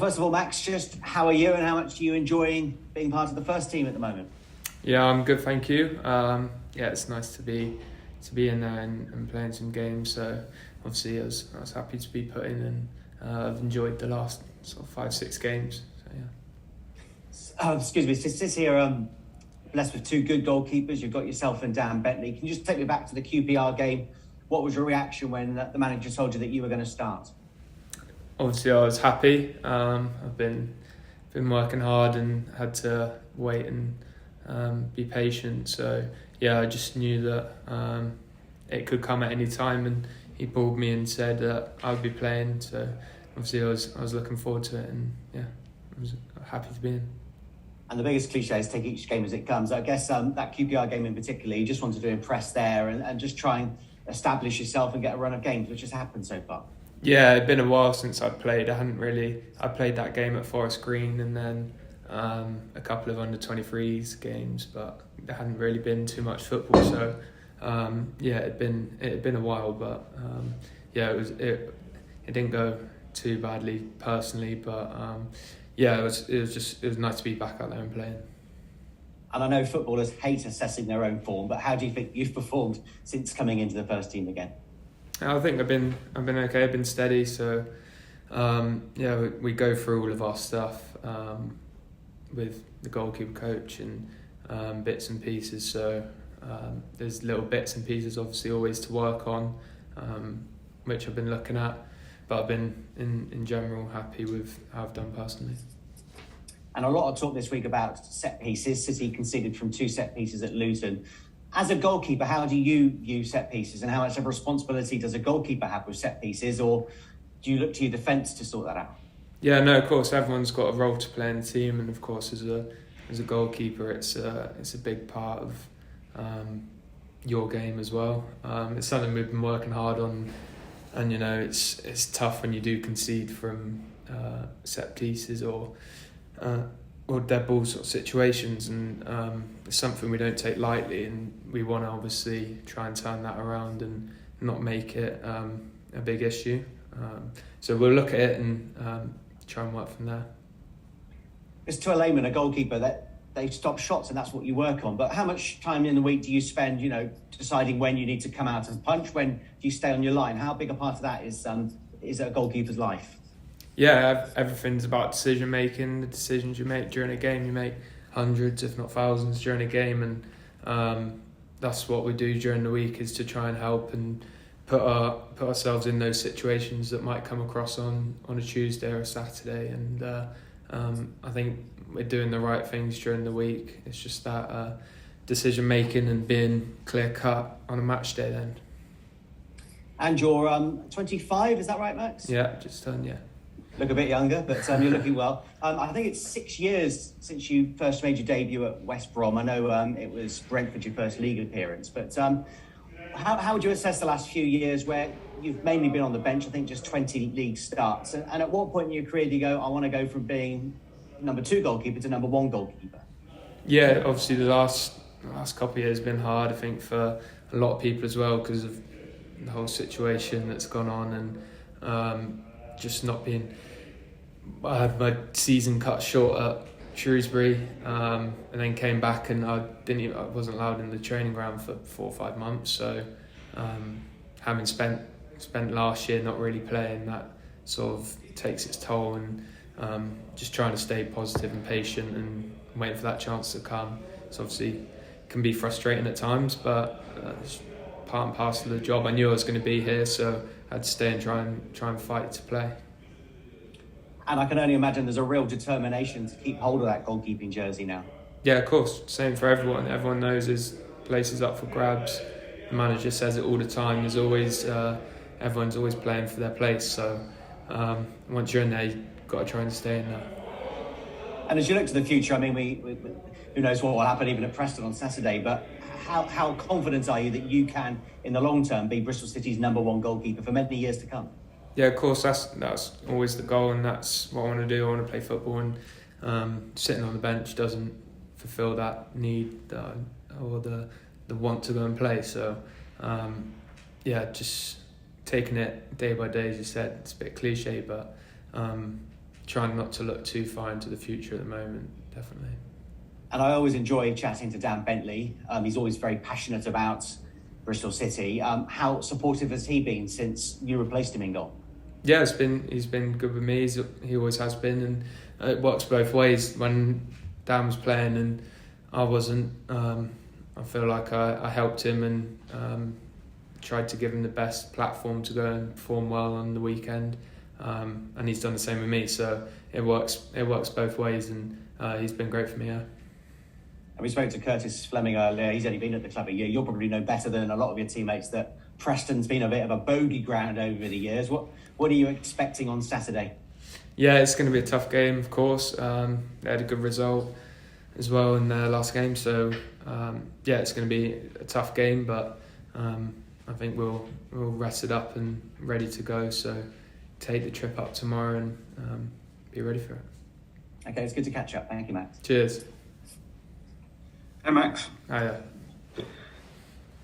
first of all, Max, just how are you and how much are you enjoying being part of the first team at the moment? Yeah, I'm good, thank you. It's nice to be in there and playing some games. So obviously, I was happy to be put in, and I've enjoyed the last sort of 5-6 games. So yeah. Excuse me, this here, blessed with two good goalkeepers. You've got yourself and Dan Bentley. Can you just take me back to the QPR game? What was your reaction when the manager told you that you were going to start? Obviously, I was happy. I've been working hard and had to wait and be patient. So yeah, I just knew that it could come at any time, and he pulled me and said that I would be playing. So obviously, I was looking forward to it, and yeah, I was happy to be in. And the biggest cliche is take each game as it comes. I guess that QPR game in particular, you just wanted to impress there and just try and establish yourself and get a run of games, which has happened so far. Yeah, it'd been a while since I'd played. I played that game at Forest Green and then a couple of under-23s games, but there hadn't really been too much football. So it'd been a while, but it didn't go too badly personally, but it was nice to be back out there and playing. And I know footballers hate assessing their own form, but how do you think you've performed since coming into the first team again? I think I've been okay. I've been steady. So we go through all of our stuff with the goalkeeper coach and bits and pieces. So there's little bits and pieces, obviously, always to work on, which I've been looking at. But I've been in general happy with how I've done personally. And a lot of talk this week about set pieces. City conceded from 2 set pieces at Luton. As a goalkeeper, how do you view set pieces, and how much of a responsibility does a goalkeeper have with set pieces, or do you look to your defence to sort that out? Yeah, no, of course, everyone's got a role to play in the team, and of course, as a goalkeeper, it's a big part of your game as well. It's something we've been working hard on, and it's tough when you do concede from set pieces or dead ball sort of situations, and it's something we don't take lightly, and we want to obviously try and turn that around and not make it a big issue. So we'll look at it and try and work from there. It's to a layman, a goalkeeper, that they stop shots and that's what you work on. But how much time in the week do you spend, deciding when you need to come out and punch? When do you stay on your line? How big a part of that is a goalkeeper's life? Yeah, everything's about decision making. The decisions you make during a game, you make hundreds, if not thousands, during a game, and that's what we do during the week, is to try and help and put ourselves in those situations that might come across on a Tuesday or a Saturday. And I think we're doing the right things during the week. It's just that decision making and being clear cut on a match day then. And you're 25, is that right, Max? Yeah, just turned, yeah. Look a bit younger, but you're looking well. I think it's 6 years since you first made your debut at West Brom. I know it was Brentford, your first league appearance. But how would you assess the last few years where you've mainly been on the bench, I think just 20 league starts? And at what point in your career do you go, I want to go from being number 2 goalkeeper to number 1 goalkeeper? Yeah, obviously the last couple of years have been hard, I think, for a lot of people as well, because of the whole situation that's gone on, and just not being... I had my season cut short at Shrewsbury, and then came back, and I wasn't allowed in the training ground for 4 or 5 months. So having spent last year not really playing, that sort of takes its toll, and just trying to stay positive and patient and waiting for that chance to come. So obviously can be frustrating at times, but it's part and parcel of the job. I knew I was going to be here, so I had to stay and try and fight to play. And I can only imagine there's a real determination to keep hold of that goalkeeping jersey now. Yeah, of course. Same for everyone. Everyone knows his place is up for grabs. The manager says it all the time. There's always everyone's always playing for their place. So once you're in there, you've got to try and stay in there. And as you look to the future, I mean, we who knows what will happen even at Preston on Saturday, but how confident are you that you can, in the long term, be Bristol City's number 1 goalkeeper for many years to come? Yeah, of course, that's always the goal, and that's what I want to do. I want to play football, and sitting on the bench doesn't fulfil that need or the want to go and play. So, just taking it day by day, as you said. It's a bit cliche, but trying not to look too far into the future at the moment, definitely. And I always enjoy chatting to Dan Bentley. He's always very passionate about Bristol City. How supportive has he been since you replaced him in goal? Yeah, he's been good with me. He always has been, and it works both ways. When Dan was playing and I wasn't, I feel like I helped him and tried to give him the best platform to go and perform well on the weekend. And he's done the same with me, so it works both ways, and he's been great for me. Yeah. And we spoke to Curtis Fleming earlier. He's only been at the club a year. You'll probably know better than a lot of your teammates that Preston's been a bit of a bogey ground over the years. What are you expecting on Saturday? Yeah, it's going to be a tough game, of course. They had a good result as well in their last game, so yeah, it's going to be a tough game, but I think we'll rest it up and ready to go. So take the trip up tomorrow and be ready for it. Okay, it's good to catch up. Thank you, Max. Cheers. Hey Max. Hiya.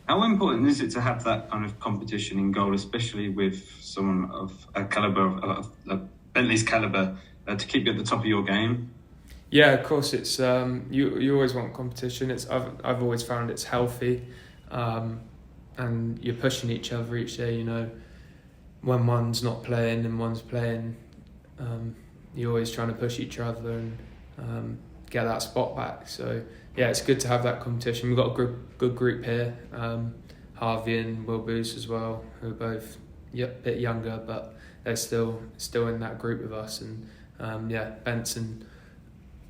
How important is it to have that kind of competition in goal, especially with someone of a calibre, of Bentley's calibre, to keep you at the top of your game? Yeah, of course. It's you always want competition. I've always found it's healthy, and you're pushing each other each day. You know, when one's not playing and one's playing, you're always trying to push each other and get that spot back. So yeah, it's good to have that competition. We've got a good group here. Harvey and Will Booth as well, who are both a bit younger, but they're still in that group with us. And yeah, Benson,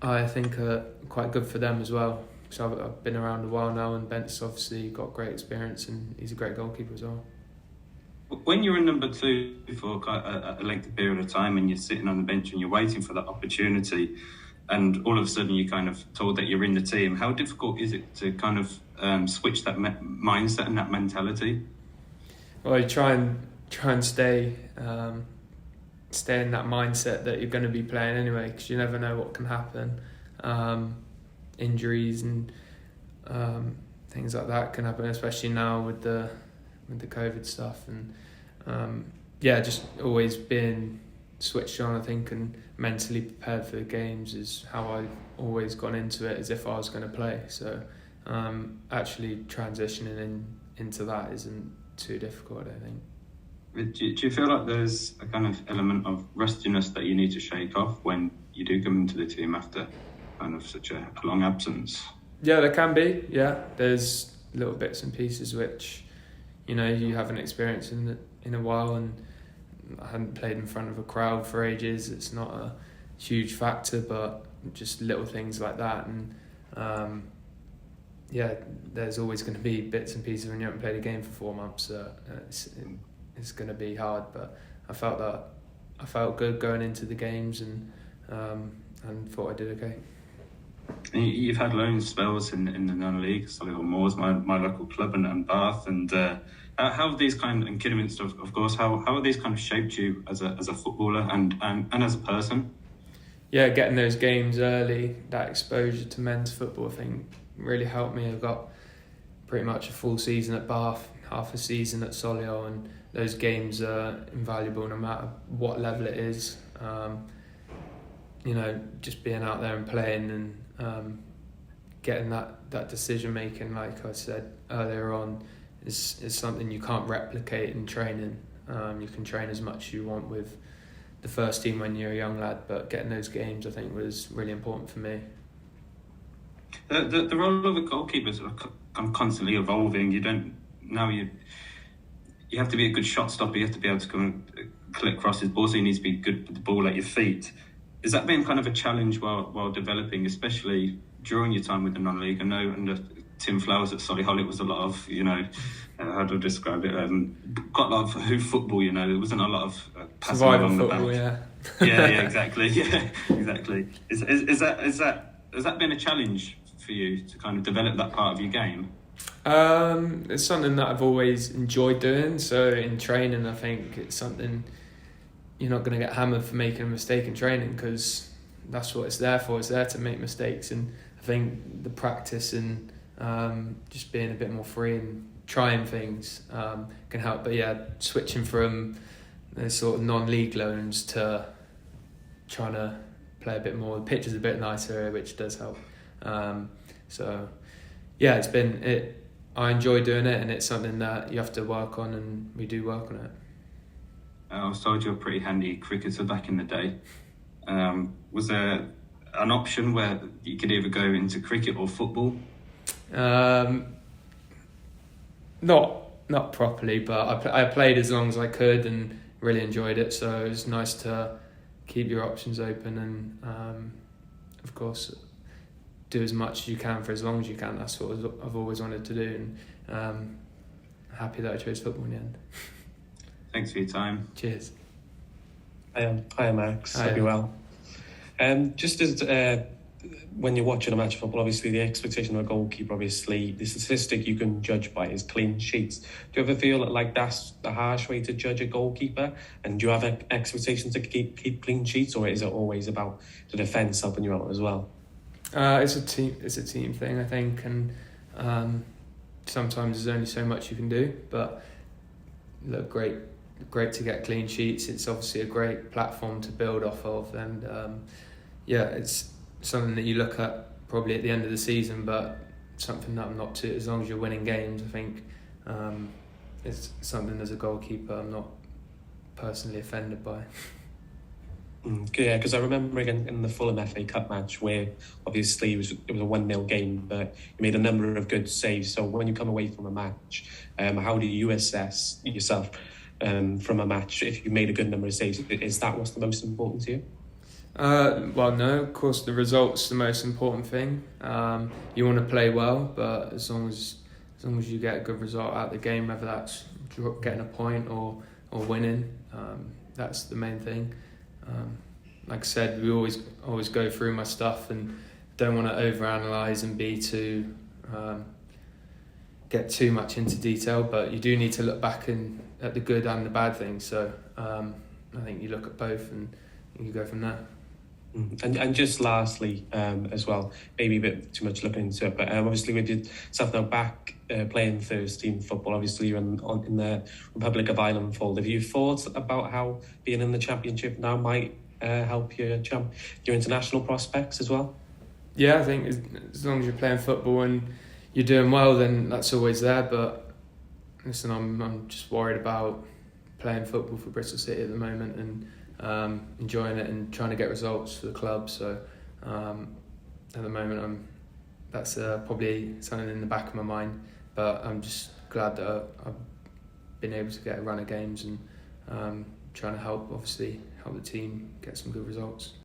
I think are quite good for them as well. So I've been around a while now, and Bent's obviously got great experience, and he's a great goalkeeper as well. When you're in number two for a lengthy period of time and you're sitting on the bench and you're waiting for that opportunity, and all of a sudden you're kind of told that you're in the team, how difficult is it to kind of switch that mindset and that mentality? Well, you try and stay in that mindset that you're going to be playing anyway, because you never know what can happen. Injuries and things like that can happen, especially now with the COVID stuff. And yeah, just always being switched on, I think, and mentally prepared for the games is how I've always gone into it, as if I was going to play. So actually transitioning into that isn't too difficult, I think. Do you feel like there's a kind of element of rustiness that you need to shake off when you do come into the team after kind of such a long absence? Yeah, there can be. Yeah, there's little bits and pieces which, you know, you haven't experienced in a while, and I hadn't played in front of a crowd for ages. It's not a huge factor, but just little things like that. And yeah, there's always going to be bits and pieces when you haven't played a game for 4 months. So it's going to be hard, but I felt good going into the games, and thought I did okay. And you've had loan spells in the non-league, Solihull Moors, my local club, and Bath, and how have these kind, and Kidderminster, of course, how have these kind of shaped you as a footballer and as a person? Yeah, getting those games early, that exposure to men's football, I think really helped me. I've got pretty much a full season at Bath, half a season at Solihull, and those games are invaluable no matter what level it is. You know, just being out there and playing and getting that decision making, like I said earlier on, is something you can't replicate in training. You can train as much as you want with the first team when you're a young lad, but getting those games, I think, was really important for me. The role of a goalkeeper is constantly evolving. You have to be a good shot stopper. You have to be able to come and collect crosses. Also, you need to be good with the ball at your feet. Has that been kind of a challenge while developing, especially during your time with the non-league? I know under Tim Flowers at Solihull, it was a lot of, how do I describe it? Got a lot of hoof football, There wasn't a lot of passing survival along football, the back. Yeah, exactly. Yeah, exactly. Has that been a challenge for you to kind of develop that part of your game? It's something that I've always enjoyed doing. So in training, I think it's something you're not going to get hammered for making a mistake in training, because that's what it's there for. It's there to make mistakes, and I think the practice and just being a bit more free and trying things can help. But yeah, switching from the sort of non-league loans to trying to play a bit more. The pitch is a bit nicer here, which does help. So yeah, I enjoy doing it, and it's something that you have to work on, and we do work on it. I was told you were a pretty handy cricketer back in the day. Was there an option where you could either go into cricket or football? Not properly, but I played as long as I could and really enjoyed it. So it was nice to keep your options open and, of course, do as much as you can for as long as you can. That's what I've always wanted to do, and happy that I chose football in the end. Thanks for your time. Cheers. Hi, Max. Hi. Hope you're well. Just as when you're watching a match of football, obviously the expectation of a goalkeeper, obviously the statistic you can judge by is clean sheets. Do you ever feel like that's a harsh way to judge a goalkeeper? And do you have an expectation to keep clean sheets, or is it always about the defence helping you out as well? It's a team thing, I think, and sometimes there's only so much you can do. But look, great to get clean sheets. It's obviously a great platform to build off of, and it's something that you look at probably at the end of the season, but something that I'm not too, as long as you're winning games, I think it's something as a goalkeeper I'm not personally offended by. Yeah, because I remember again in the Fulham FA Cup match where obviously it was a 1-0 game, but you made a number of good saves. So when you come away from a match, how do you assess yourself from a match if you made a good number of saves? Is that what's the most important to you? Well, no, of course the result's the most important thing. You want to play well, but as long as you get a good result out of the game, whether that's getting a point or winning, that's the main thing. Like I said, we always go through my stuff and don't want to overanalyze and get too much into detail, but you do need to look back at the good and the bad things. So I think you look at both and you go from there. And just lastly, as well, maybe a bit too much looking into it, but obviously with yourself now back playing first team football, obviously you're in the Republic of Ireland fold. Have you thought about how being in the Championship now might help your international prospects as well? Yeah, I think as long as you're playing football and you're doing well, then that's always there. But listen, I'm just worried about playing football for Bristol City at the moment and enjoying it and trying to get results for the club. So at the moment, that's probably something in the back of my mind. But I'm just glad that I've been able to get a run of games and trying to help the team get some good results.